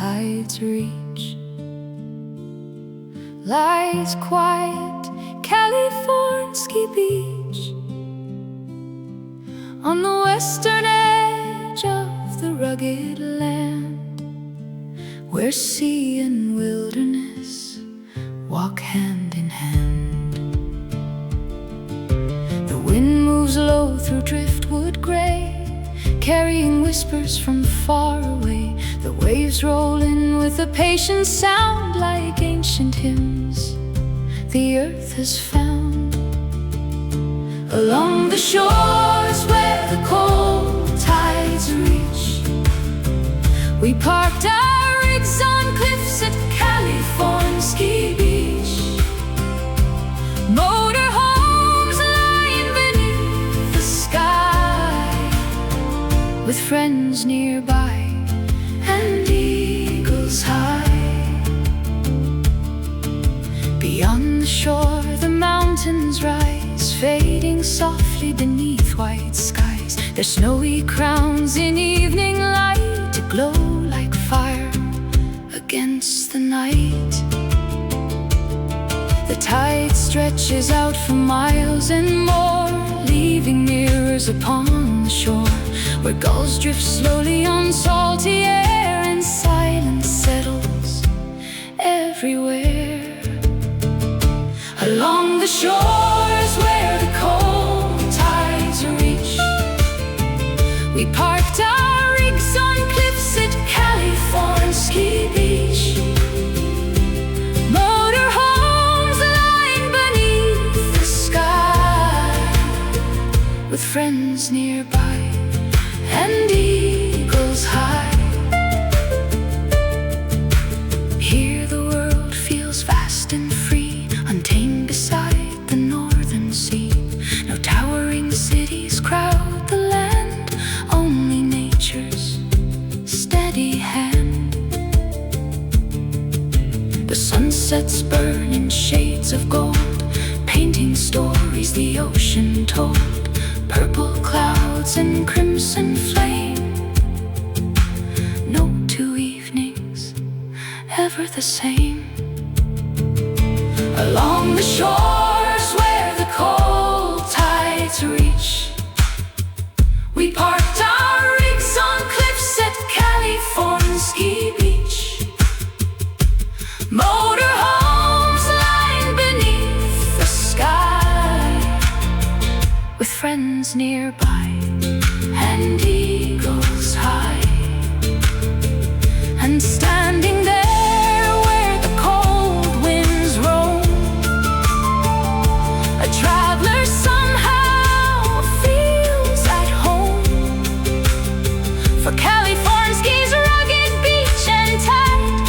tides reach, lies quiet Kalifornsky beach, on the western edge of the rugged land, where sea and wilderness walk hand in hand. The wind moves low through driftwood gray, carrying whispers from far away. The waves roll in with a patient sound, like ancient hymns the earth has found. Along the shores where the cold tides reach, we parked our rigs on cliffs at Kalifornsky beach. Motorhomes lying beneath the sky, with friends nearby and eagles high. Beyond the shore the mountains rise, fading softly beneath white skies. Their snowy crowns in evening light to glow like fire against the night. The tide stretches out for miles and more, leaving mirrors upon the shore, where gulls drift slowly on salty air and silence settles everywhere. Along the shores where the cold tides reach, we parked our rigs on cliffs at Kalifornsky beach. Motorhomes lying beneath the sky, with friends nearby and eagles high. Here the world feels vast and free, untamed beside the northern sea. No towering cities crowd the land, only nature's steady hand. The sunsets burn in shades of gold, painting stories the ocean told. Purple clouds and crimson flame, no two evenings ever the same. Along the shores where the cold tides reach, we parked our rigs on cliffs at Kalifornsky beach. Motorhomes lying beneath the sky, with friends nearby and eagles high. And standing there where the cold winds roam, a traveler somehow feels at home. For Kalifornsky's rugged beach and tide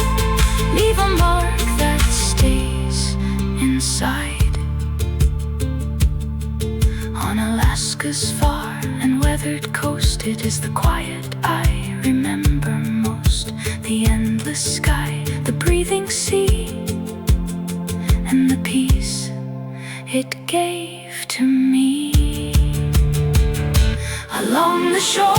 leave a mark that stays inside. On Alaska's far and weathered coast, it is the quiet I remember most. The endless sky, the breathing sea, and the peace it gave to me. Along the shore